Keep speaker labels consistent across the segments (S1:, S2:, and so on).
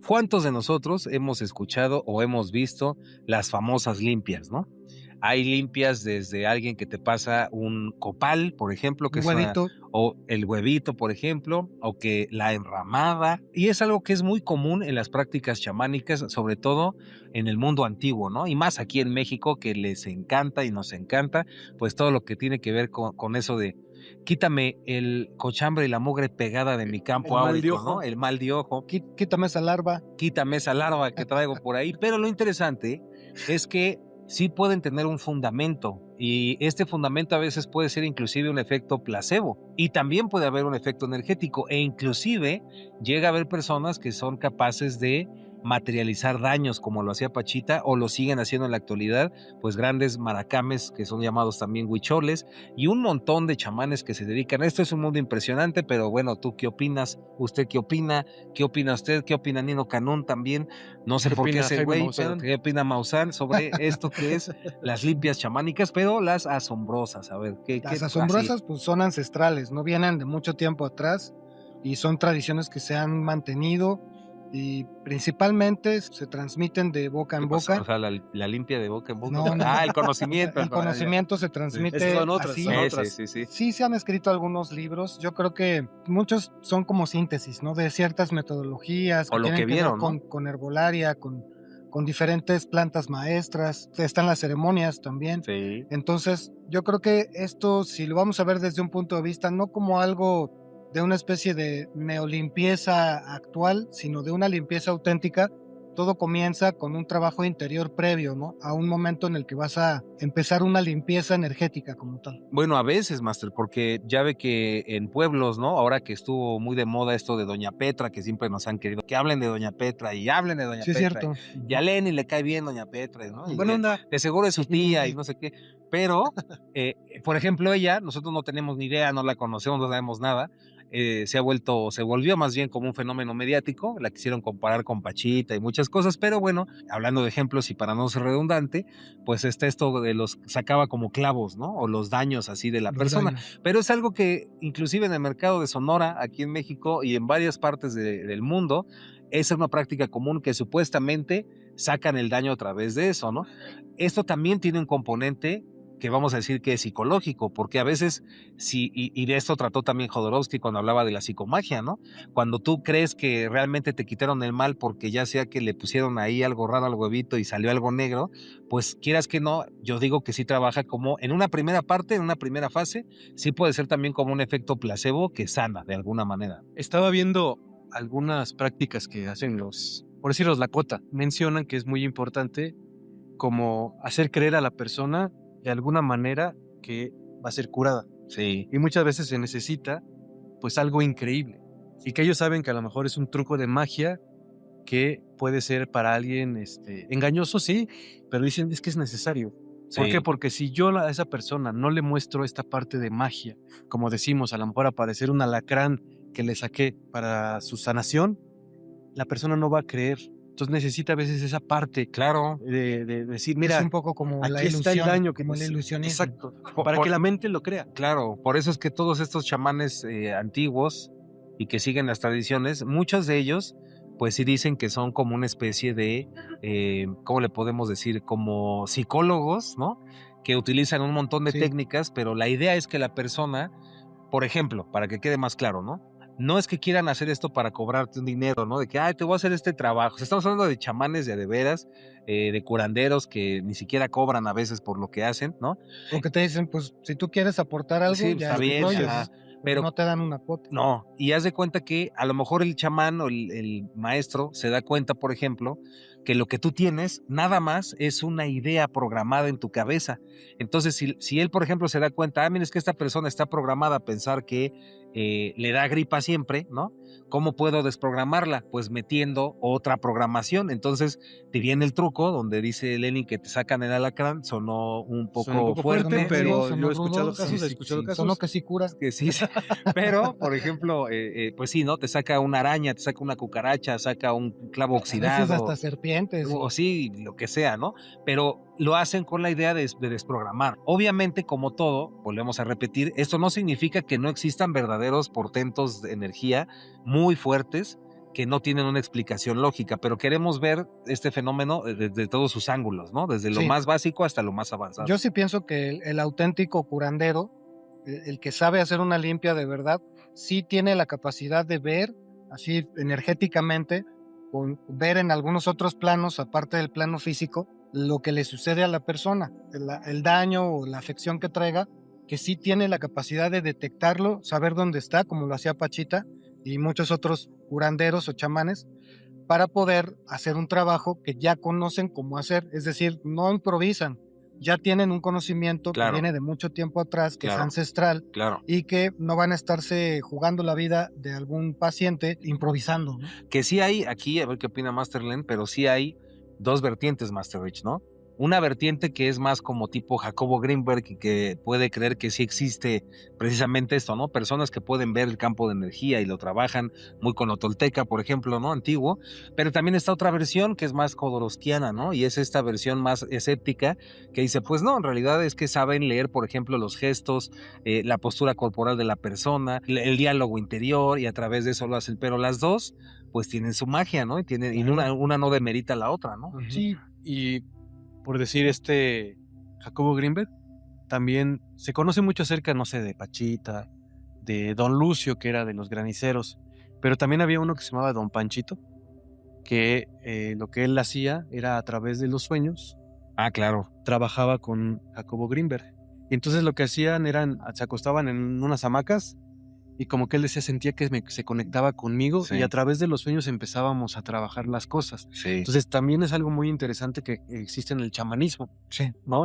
S1: ¿Cuántos de nosotros hemos escuchado o hemos visto las famosas limpias, no? Hay limpias desde alguien que te pasa un copal, por ejemplo, que
S2: Un
S1: es una
S2: huevito.
S1: o el huevito, por ejemplo, o que la enramada, y es algo que es muy común en las prácticas chamánicas, sobre todo en el mundo antiguo, ¿no? Y más aquí en México, que les encanta y nos encanta, pues todo lo que tiene que ver con eso de quítame el cochambre y la mugre pegada de mi campo
S2: El mal de
S1: áurico, ¿no?
S2: ojo.
S1: El mal de ojo.
S2: Quítame esa larva.
S1: Quítame esa larva que traigo por ahí. Pero lo interesante es que sí pueden tener un fundamento y este fundamento a veces puede ser inclusive un efecto placebo y también puede haber un efecto energético e inclusive llega a haber personas que son capaces de materializar daños como lo hacía Pachita o lo siguen haciendo en la actualidad, pues grandes maracames que son llamados también huicholes y un montón de chamanes que se dedican. Esto es un mundo impresionante, pero bueno, ¿tú qué opinas? ¿Usted qué opina? ¿Qué opina usted? ¿Qué opina Nino Canún también? No sé
S2: ¿Qué
S1: por qué
S2: opina
S1: ese
S2: Jaime
S1: güey, pero
S2: Maussan?
S1: ¿qué opina Maussan sobre esto que es las limpias chamánicas, pero las asombrosas? A ver, ¿qué
S2: Las
S1: así?
S2: asombrosas, pues, son ancestrales, no vienen de mucho tiempo atrás y son tradiciones que se han mantenido y principalmente se transmiten de boca
S1: ¿Qué
S2: en
S1: pasó? O
S2: boca.
S1: sea, la limpia de boca en boca.
S2: No, no.
S1: El
S2: O sea,
S1: conocimiento,
S2: el
S1: ya.
S2: conocimiento se
S1: Sí.
S2: transmite
S3: Esas son otras,
S2: así.
S3: son
S1: Sí,
S3: otras.
S1: sí, sí.
S2: Sí se han escrito algunos libros, yo creo que muchos son como síntesis, ¿no? De ciertas metodologías
S1: O
S2: que
S1: lo que
S2: tienen que ver
S1: vieron, ¿no?
S2: con herbolaria, con diferentes plantas maestras, están las ceremonias también.
S1: Sí.
S2: Entonces, yo creo que esto, si lo vamos a ver desde un punto de vista, no como algo de una especie de neolimpieza actual, sino de una limpieza auténtica, todo comienza con un trabajo interior previo, ¿no? A un momento en el que vas a empezar una limpieza energética como tal.
S1: Bueno, a veces, Master, porque ya ve que en pueblos, ¿no? Ahora que estuvo muy de moda esto de Doña Petra, que siempre nos han querido que hablen de Doña Petra y hablen de Doña
S2: Sí, es
S1: Petra.
S2: cierto.
S1: Y a Lenny le cae bien Doña Petra, ¿no? Y
S3: Buena onda.
S1: de seguro es su tía y
S2: Sí.
S1: no sé qué. Pero, por ejemplo, ella, nosotros no tenemos ni idea, no la conocemos, no sabemos nada. Se volvió más bien como un fenómeno mediático, la quisieron comparar con Pachita y muchas cosas, pero bueno, hablando de ejemplos y para no ser redundante, pues está esto de los sacaba como clavos, ¿no? O los daños así de la
S2: Los
S1: persona.
S2: daños.
S1: Pero es algo que inclusive en el mercado de Sonora, aquí en México y en varias partes del mundo, esa es una práctica común que supuestamente sacan el daño a través de eso, ¿no? Esto también tiene un componente que vamos a decir que es psicológico, porque a veces, sí, y de esto trató también Jodorowsky cuando hablaba de la psicomagia, ¿no? Cuando tú crees que realmente te quitaron el mal porque ya sea que le pusieron ahí algo raro al huevito y salió algo negro, pues quieras que no, yo digo que sí trabaja como en una primera parte, en una primera fase, sí puede ser también como un efecto placebo que sana de alguna manera.
S3: Estaba viendo algunas prácticas que hacen por decirlo, los Lakota. Mencionan que es muy importante como hacer creer a la persona de alguna manera que va a ser curada.
S1: Sí.
S3: Y muchas veces se necesita pues algo increíble. Y que ellos saben que a lo mejor es un truco de magia que puede ser para alguien engañoso, sí, pero dicen es que es necesario. ¿Por
S1: Sí.
S3: qué? Porque si yo a esa persona no le muestro esta parte de magia, como decimos, a lo mejor aparecer un alacrán que le saqué para su sanación, la persona no va a creer. Entonces necesita a veces esa parte
S1: Claro.
S3: de decir,
S2: Es
S3: mira,
S2: un poco como la
S3: aquí está el
S2: ilusión,
S3: daño que
S2: como el ilusionismo.
S3: exacto,
S1: Po-
S3: para
S1: por-
S3: que la mente lo crea.
S1: Claro, por eso es que todos estos chamanes antiguos y que siguen las tradiciones, muchos de ellos, pues sí dicen que son como una especie de, ¿cómo le podemos decir? Como psicólogos, ¿no? Que utilizan un montón de
S2: Sí.
S1: técnicas, pero la idea es que la persona, por ejemplo, para que quede más claro, ¿no? No es que quieran hacer esto para cobrarte un dinero, ¿no? De que, ay, te voy a hacer este trabajo. O sea, estamos hablando de chamanes de veras, de curanderos que ni siquiera cobran a veces por lo que hacen, ¿no?
S2: O que te dicen, pues, si tú quieres aportar algo,
S1: Sí, pues,
S2: ya
S1: está
S2: es tu
S1: bien,
S2: rollo,
S1: ajá,
S2: ¿no? Pero
S1: pero
S2: no te dan una cuota.
S1: no, y haz de cuenta que a lo mejor el chamán o el maestro se da cuenta, por ejemplo, que lo que tú tienes nada más es una idea programada en tu cabeza. Entonces, si él, por ejemplo, se da cuenta, mira, es que esta persona está programada a pensar que le da gripa siempre, ¿no? ¿Cómo puedo desprogramarla? Pues metiendo otra programación. Entonces, te viene el truco donde dice Lenny que te sacan el alacrán, sonó un
S3: Suena un
S1: poco
S3: poco fuerte,
S1: fuerte,
S2: rudo,
S3: pero
S2: sonó
S3: yo he escuchado
S2: rudo,
S3: casos,
S2: sí,
S3: he
S2: sí,
S3: escuchado
S2: sí, sonó
S3: casos.
S2: que sí cura.
S1: que sí, sí. Pero, por ejemplo, pues sí, ¿no? Te saca una araña, te saca una cucaracha, saca un clavo
S2: A veces
S1: oxidado,
S2: hasta serpientes
S1: o sí, lo que sea, ¿no? Pero lo hacen con la idea de desprogramar. Obviamente, como todo, volvemos a repetir, esto no significa que no existan verdaderos portentos de energía muy fuertes que no tienen una explicación lógica, pero queremos ver este fenómeno desde todos sus ángulos, ¿no? Desde lo
S2: Sí.
S1: más básico hasta lo más avanzado.
S2: Yo sí pienso que el auténtico curandero, el que sabe hacer una limpia de verdad, sí tiene la capacidad de ver así energéticamente, ver en algunos otros planos, aparte del plano físico, lo que le sucede a la persona, el daño o la afección que traiga, que sí tiene la capacidad de detectarlo, saber dónde está, como lo hacía Pachita y muchos otros curanderos o chamanes, para poder hacer un trabajo que ya conocen cómo hacer, es decir, no improvisan, ya tienen un conocimiento que
S1: Claro.
S2: viene de mucho tiempo atrás, que es
S1: Claro.
S2: ancestral,
S1: Claro.
S2: y que no van a estarse jugando la vida de algún paciente improvisando, ¿no?
S1: Que sí hay aquí, a ver qué opina Masterlen, pero sí hay dos vertientes, Master Rich, ¿no? Una vertiente que es más como tipo Jacobo Greenberg y que puede creer que sí existe precisamente esto, ¿no? Personas que pueden ver el campo de energía y lo trabajan muy con lo tolteca, por ejemplo, ¿no? Antiguo. Pero también está otra versión que es más jodorowskiana, ¿no? Y es esta versión más escéptica que dice, pues no, en realidad es que saben leer, por ejemplo, los gestos, la postura corporal de la persona, el diálogo interior y a través de eso lo hacen. Pero las dos, pues tienen su magia, ¿no? Y una no demerita a la otra, ¿no?
S3: Ujú.
S2: Sí,
S3: Y por decir Jacobo Greenberg, también se conoce mucho acerca, no sé, de Pachita, de Don Lucio, que era de los graniceros, pero también había uno que se llamaba Don Panchito, que lo que él hacía era a través de los sueños,
S1: Ah, claro.
S3: trabajaba con Jacobo Greenberg. Y entonces lo que hacían se acostaban en unas hamacas y como que él decía, sentía que se conectaba conmigo
S1: Sí.
S3: y a través de los sueños empezábamos a trabajar las cosas.
S1: Sí.
S3: Entonces también es algo muy interesante que existe en el chamanismo,
S2: sí.
S3: ¿no?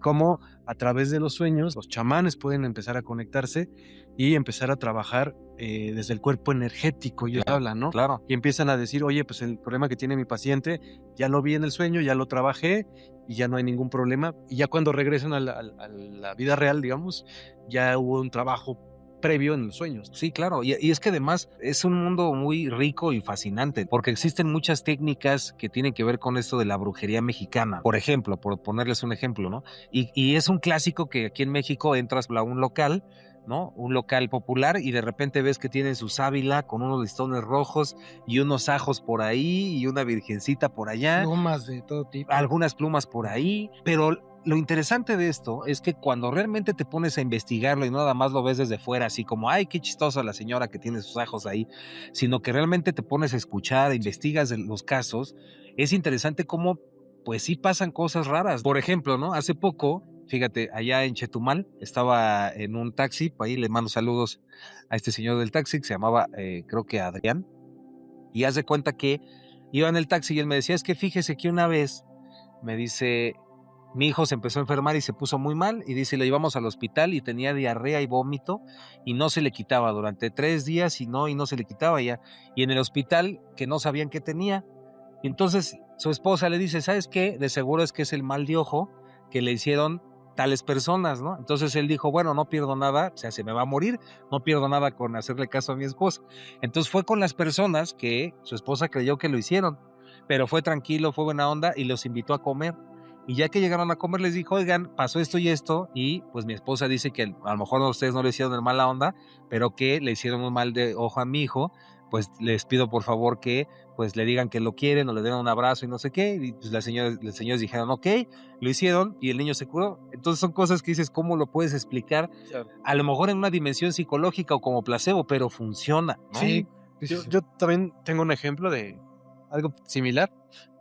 S3: Cómo a través de los sueños los chamanes pueden empezar a conectarse y empezar a trabajar desde el cuerpo energético, ellos hablan, ¿no?
S1: Claro.
S3: Y empiezan a decir, oye, pues el problema que tiene mi paciente, ya lo vi en el sueño, ya lo trabajé y ya no hay ningún problema. Y ya cuando regresan a la vida real, digamos, ya hubo un trabajo previo en los sueños.
S1: Sí, claro. Y es que además es un mundo muy rico y fascinante, porque existen muchas técnicas que tienen que ver con esto de la brujería mexicana. Por ejemplo, por ponerles un ejemplo, ¿no? Y es un clásico que aquí en México entras a un local, ¿no? Un local popular y de repente ves que tienen su sábila con unos listones rojos y unos ajos por ahí y una virgencita por allá.
S2: Plumas de todo tipo.
S1: Algunas plumas por ahí, pero lo interesante de esto es que cuando realmente te pones a investigarlo y no nada más lo ves desde fuera, así como, ay, qué chistosa la señora que tiene sus ajos ahí, sino que realmente te pones a escuchar, investigas los casos, es interesante cómo, pues sí pasan cosas raras. Por ejemplo, ¿no? Hace poco, fíjate, allá en Chetumal, estaba en un taxi, ahí le mando saludos a este señor del taxi que se llamaba, creo que Adrián, y haz de cuenta que iba en el taxi y él me decía, es que fíjese que una vez, me dice, mi hijo se empezó a enfermar y se puso muy mal y dice, lo llevamos al hospital y tenía diarrea y vómito y no se le quitaba durante 3 días y no se le quitaba ya. Y en el hospital que no sabían qué tenía. Y entonces su esposa le dice, ¿sabes qué? De seguro es que es el mal de ojo que le hicieron tales personas, ¿no? Entonces él dijo, bueno, no pierdo nada, o sea, se me va a morir, no pierdo nada con hacerle caso a mi esposa. Entonces fue con las personas que su esposa creyó que lo hicieron, pero fue tranquilo, fue buena onda y los invitó a comer. Y ya que llegaron a comer les dijo, oigan, pasó esto y pues mi esposa dice que a lo mejor ustedes no le hicieron el mala onda, pero que le hicieron un mal de ojo a mi hijo, pues les pido por favor que pues le digan que lo quieren o le den un abrazo y no sé qué, y pues los señores dijeron, ok, lo hicieron y el niño se curó. Entonces son cosas que dices, ¿cómo lo puedes explicar?
S3: Claro.
S1: A lo mejor en una dimensión psicológica o como placebo, pero funciona, ¿no?
S2: Sí,
S3: Yo también tengo un ejemplo de algo similar.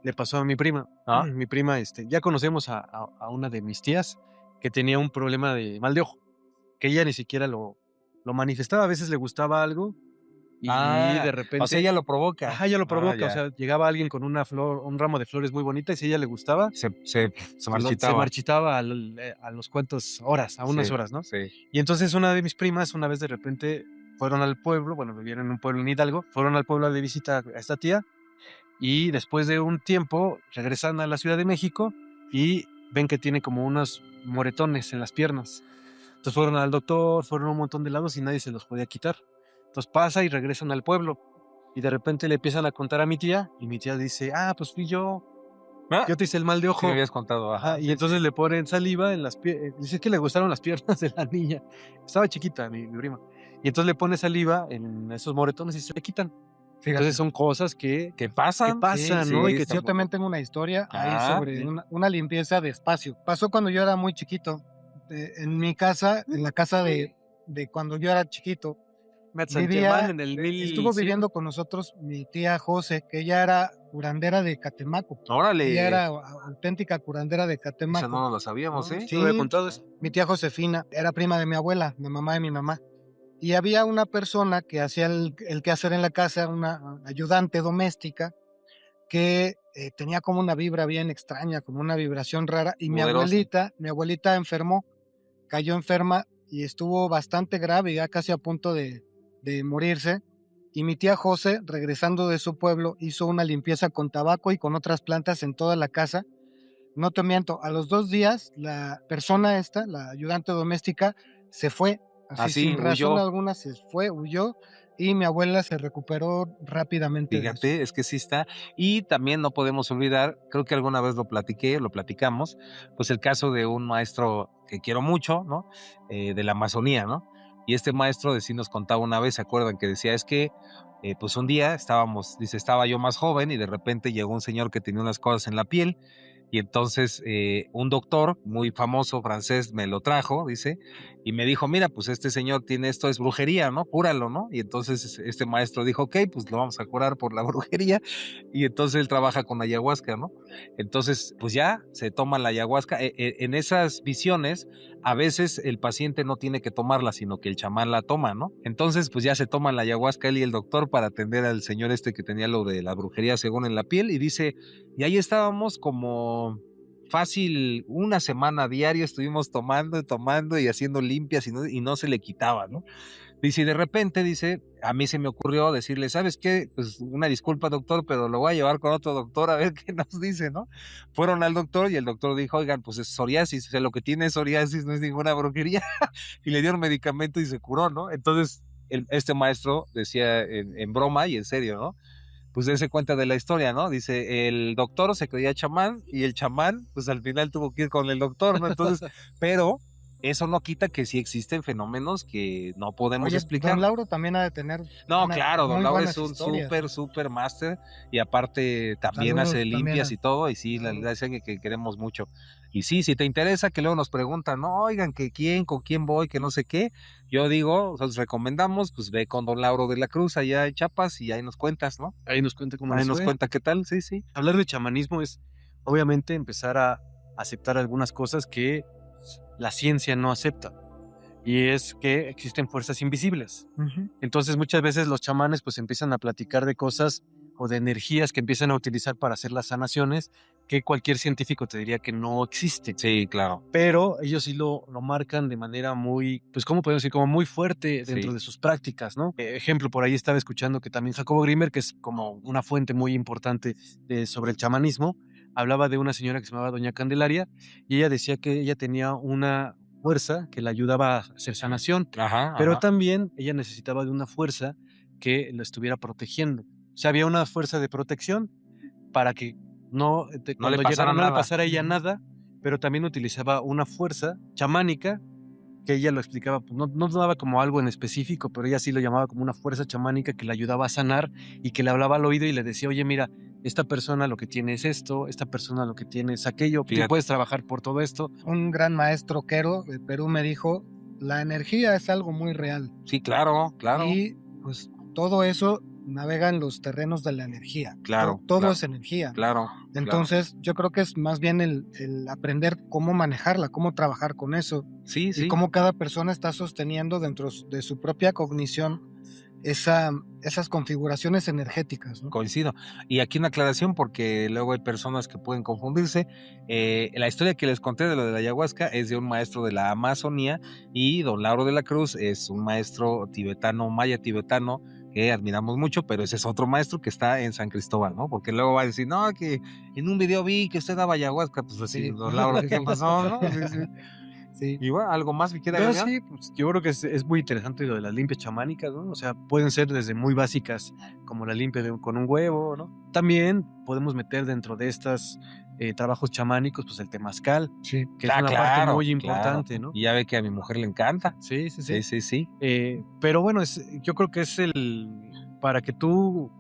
S3: Le pasó a mi prima.
S1: ¿Ah?
S3: Mi prima, ya conocemos a una de mis tías que tenía un problema de mal de ojo, que ella ni siquiera lo manifestaba. A veces le gustaba algo y de repente...
S1: O sea, ella lo provoca.
S3: Ajá, ella lo provoca.
S1: ya.
S3: O sea, llegaba alguien con una flor, un ramo de flores muy bonita y si a ella le gustaba,
S1: se
S3: se marchitaba a los cuantos horas, a unas
S1: Sí,
S3: horas, ¿no?
S1: Sí.
S3: Y entonces una de mis primas, una vez de repente, fueron al pueblo, bueno, vivían en un pueblo en Hidalgo, fueron al pueblo de visita a esta tía y después de un tiempo regresan a la Ciudad de México y ven que tiene como unos moretones en las piernas. Entonces fueron al doctor, fueron a un montón de lados y nadie se los podía quitar. Entonces pasa y regresan al pueblo y de repente le empiezan a contar a mi tía y mi tía dice, pues fui yo te hice el mal de
S1: Sí
S3: ojo.
S1: me habías contado.
S3: Ajá, y entonces le ponen saliva en las piernas. Dice que le gustaron las piernas de la niña. Estaba chiquita, mi prima. Y entonces le pone saliva en esos moretones y se le quitan.
S2: Fíjate.
S3: Entonces son cosas que
S1: ¿Qué pasan?
S3: pasan,
S2: Sí,
S3: ¿no?
S2: sí,
S3: Y que
S2: yo también tengo una historia ahí sobre
S1: sí.
S2: una limpieza de espacio. Pasó cuando yo era muy chiquito. En mi casa, en la casa de cuando yo era chiquito,
S3: Metzantemán
S2: vivía,
S3: en el
S2: estuvo
S3: 1100.
S2: viviendo con nosotros mi tía José, que ella era curandera de Catemaco. Ella
S1: Órale,
S2: era auténtica curandera de
S1: esa
S2: Catemaco.
S1: no lo sabíamos,
S3: No,
S1: ¿eh?
S3: no me había
S2: Sí,
S3: contado eso.
S2: mi tía Josefina era prima de mi abuela, la mamá de mi mamá. Y había una persona que hacía el quehacer en la casa, una ayudante doméstica, que tenía como una vibra bien extraña, como una vibración rara. Y
S1: Poderosa.
S2: mi abuelita enfermó, cayó enferma y estuvo bastante grave, ya casi a punto de morirse. Y mi tía José, regresando de su pueblo, hizo una limpieza con tabaco y con otras plantas en toda la casa. No te miento, a los 2 días, la persona esta, la ayudante doméstica, se fue, así
S1: Así,
S2: sin razón
S1: huyó.
S2: alguna, se fue, huyó, y mi abuela se recuperó rápidamente de eso.
S1: Fíjate, es que sí está. Y también no podemos olvidar, creo que alguna vez lo platicamos, pues el caso de un maestro que quiero mucho, ¿no? De la Amazonía, ¿no? Y este maestro de sí nos contaba una vez, ¿se acuerdan? Que decía, es que, pues un día estaba yo más joven y de repente llegó un señor que tenía unas cosas en la piel y entonces un doctor muy famoso francés me lo trajo, dice, y me dijo, mira, pues este señor tiene esto, es brujería, ¿no? Cúralo, ¿no? Y entonces este maestro dijo, ok, pues lo vamos a curar por la brujería, y entonces él trabaja con ayahuasca, ¿no? Entonces, pues ya se toma la ayahuasca. En esas visiones, a veces el paciente no tiene que tomarla, sino que el chamán la toma, ¿no? Entonces, pues ya se toma la ayahuasca él y el doctor para atender al señor este que tenía lo de la brujería según en la piel, y dice, y ahí estábamos como fácil una semana diaria, estuvimos tomando y haciendo limpias y no se le quitaba, ¿no? Dice, y de repente, dice, a mí se me ocurrió decirle, ¿sabes qué? Pues una disculpa, doctor, pero lo voy a llevar con otro doctor a ver qué nos dice, ¿no? Fueron al doctor y el doctor dijo, oigan, pues es psoriasis, o sea, lo que tiene es psoriasis, no es ninguna brujería, y le dieron medicamento y se curó, ¿no? Entonces, este maestro decía en broma y en serio, ¿no? Pues dése cuenta de la historia, ¿no? Dice, el doctor se creía chamán y el chamán, pues al final tuvo que ir con el doctor, ¿no? Entonces, pero eso no quita que sí existen fenómenos que no podemos
S2: Oye,
S1: explicar.
S2: don Lauro también ha de tener
S1: No, claro, don
S2: muy
S1: Laura es
S2: buenas
S1: un
S2: historias, ¿eh?
S1: súper máster y aparte también hace
S2: Saludos también
S1: limpias y todo, y sí, la
S2: Lauro.
S1: verdad es que queremos mucho. Y sí, si te interesa, que luego nos preguntan, no, oigan, que quién, con quién voy, que no sé qué, yo digo, nosotros recomendamos, pues ve con don Lauro de la Cruz allá en Chiapas y ahí nos cuentas, ¿no?
S3: Ahí nos cuenta cómo
S1: Ahí
S3: nos
S1: nos
S3: fue.
S1: cuenta qué tal, sí, sí.
S3: Hablar de chamanismo es, obviamente, empezar a aceptar algunas cosas que la ciencia no acepta. Y es que existen fuerzas invisibles.
S2: Ujú.
S3: Entonces, muchas veces los chamanes pues empiezan a platicar de cosas o de energías que empiezan a utilizar para hacer las sanaciones que cualquier científico te diría que no existen.
S1: Sí, claro.
S3: Pero ellos sí lo marcan de manera muy, pues, ¿cómo podemos decir? Como muy fuerte dentro
S1: Sí.
S3: de sus prácticas, ¿no? Ejemplo, por ahí estaba escuchando que también Jacobo Grimmer, que es como una fuente muy importante sobre el chamanismo, hablaba de una señora que se llamaba Doña Candelaria y ella decía que ella tenía una fuerza que la ayudaba a hacer sanación,
S1: Ajá,
S3: pero
S1: ajá.
S3: también ella necesitaba de una fuerza que la estuviera protegiendo. O sea, había una fuerza de protección para que
S1: No le
S3: cuando
S1: pasara
S3: llegara no le
S1: nada.
S3: pasara a ella
S2: Ujú.
S3: nada, pero también utilizaba una fuerza chamánica que ella lo explicaba, pues no daba como algo en específico, pero ella sí lo llamaba como una fuerza chamánica que le ayudaba a sanar y que le hablaba al oído y le decía, oye, mira, esta persona lo que tiene es esto, esta persona lo que tiene es aquello, tú
S1: Fíjate.
S3: puedes trabajar por todo esto.
S2: Un gran maestro quero de Perú me dijo, la energía es algo muy real.
S1: Sí, claro, claro,
S2: Y pues todo eso navega en los terrenos de la energía.
S1: claro,
S2: Todo
S1: claro,
S2: es energía.
S1: claro.
S2: Entonces, yo creo que es más bien el aprender cómo manejarla, cómo trabajar con eso
S1: Sí,
S2: y
S1: sí.
S2: cómo cada persona está sosteniendo dentro de su propia cognición esas configuraciones energéticas, ¿no?
S1: Coincido. Y aquí una aclaración, porque luego hay personas que pueden confundirse. La historia que les conté de lo de la ayahuasca es de un maestro de la Amazonía y don Lauro de la Cruz es un maestro tibetano, maya tibetano, que admiramos mucho, pero ese es otro maestro que está en San Cristóbal, ¿no? Porque luego va a decir, no, que en un video vi que usted daba ayahuasca, pues así,
S2: Sí.
S1: don Lauro, ¿qué pasó? ¿No? Sí, sí.
S2: Sí.
S1: Y bueno, ¿algo más que quiera
S3: Pero
S1: agregar?
S3: sí, pues, yo creo que es muy interesante lo de las limpias chamánicas, ¿no? O sea, pueden ser desde muy básicas, como la limpia con un huevo, ¿no? También podemos meter dentro de estas trabajos chamánicos, pues el temazcal,
S2: Sí.
S3: que es una parte
S1: Claro,
S3: muy
S1: claro.
S3: importante, ¿no?
S1: Y ya ve que a mi mujer le encanta.
S3: Sí, sí,
S1: Sí,
S3: sí.
S1: sí, sí.
S3: Pero bueno, yo creo que es para que tú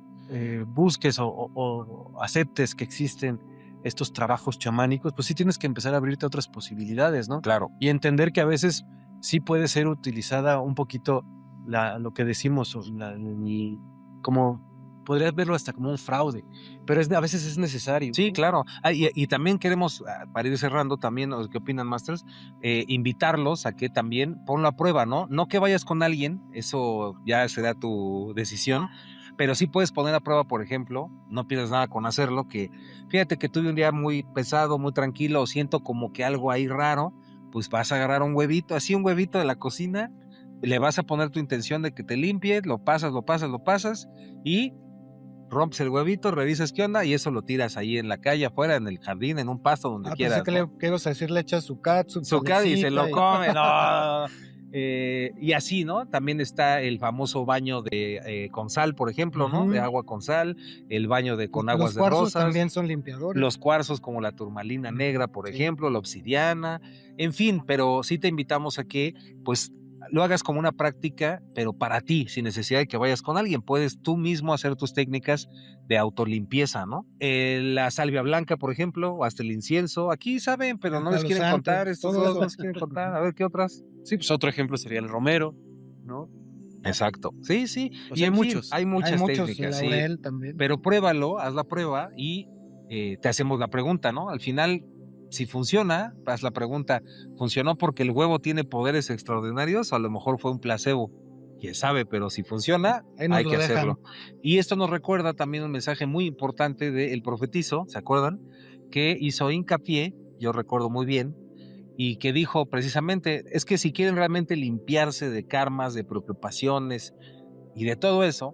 S3: busques o aceptes que existen estos trabajos chamánicos, pues sí tienes que empezar a abrirte a otras posibilidades, ¿no?
S1: Claro.
S3: Y entender que a veces sí puede ser utilizada un poquito lo que decimos, como podrías verlo hasta como un fraude, pero a veces es necesario.
S1: Sí,
S3: ¿no?
S1: claro. Y también queremos, para ir cerrando, también, ¿qué opinan, Masters? Invitarlos a que también ponlo a prueba, ¿no? No que vayas con alguien, eso ya será tu decisión, pero sí puedes poner a prueba, por ejemplo, no pierdes nada con hacerlo, que fíjate que tuve un día muy pesado, muy tranquilo, o siento como que algo ahí raro, pues vas a agarrar un huevito, así un huevito de la cocina, le vas a poner tu intención de que te limpie, lo pasas y rompes el huevito, revisas qué onda y eso lo tiras ahí en la calle, afuera, en el jardín, en un pasto, donde
S2: Pensé
S1: quieras.
S2: que,
S1: ¿no?
S2: que ibas a decir, le echas su catsup,
S1: Su y se lo
S2: salecita
S1: come, no. Y así, ¿no? También está el famoso baño de con sal, por ejemplo, ¿no? De
S2: Ujú.
S1: agua con sal, el baño de con
S2: Los
S1: aguas de
S2: cuarzos
S1: rosas,
S2: también son limpiadores.
S1: los cuarzos como la turmalina negra, por
S2: Sí.
S1: ejemplo, la obsidiana, en fin, pero sí te invitamos a que, pues, lo hagas como una práctica, pero para ti, sin necesidad de que vayas con alguien. Puedes tú mismo hacer tus técnicas de autolimpieza, ¿no? La salvia blanca, por ejemplo, o hasta el incienso. Aquí saben, pero
S2: El
S1: no les
S2: palo
S1: quieren
S2: santo,
S1: contar. Estos
S2: todo
S1: dos
S2: eso.
S1: no les quieren contar. A ver, ¿qué otras?
S3: Sí, pues otro ejemplo sería el romero, ¿no?
S1: Exacto. Sí, sí.
S3: O
S1: Y
S3: sea, hay
S1: en fin,
S3: muchos.
S1: hay
S2: Hay
S1: muchas
S2: muchos,
S1: técnicas, sí.
S2: laurel también.
S1: Pero pruébalo, haz la prueba y te hacemos la pregunta, ¿no? Al final, si funciona, haz la pregunta, ¿funcionó porque el huevo tiene poderes extraordinarios o a lo mejor fue un placebo? Quién sabe, pero si funciona,
S2: Ahí nos
S1: hay
S2: lo
S1: que
S2: dejan.
S1: hacerlo. Y esto nos recuerda también un mensaje muy importante del profetizo, ¿se acuerdan? Que hizo hincapié, yo recuerdo muy bien, y que dijo precisamente, es que si quieren realmente limpiarse de karmas, de preocupaciones y de todo eso,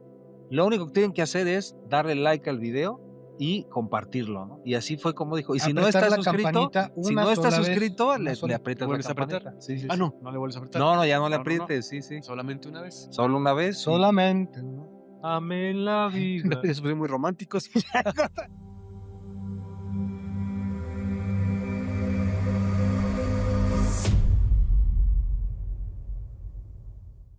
S1: lo único que tienen que hacer es darle like al video y compartirlo, ¿no? Y así fue como dijo. Y si no
S2: Apretar
S1: estás
S2: la
S1: suscrito,
S2: campanita
S1: si
S2: una
S1: no estás
S2: sola vez,
S1: suscrito,
S2: una
S1: le
S2: sola.
S3: ¿Le
S1: aprietas la
S3: vuelves a apretar?
S1: campanita. Sí, sí,
S3: Ah,
S1: sí.
S3: no le vuelves a apretar.
S1: No, ya no le
S3: No, no, no.
S1: aprietes, sí, sí.
S3: Solamente una vez.
S1: Solo una vez.
S2: Solamente, ¿no?
S1: Amén la vida.
S3: Eso fue muy románticos.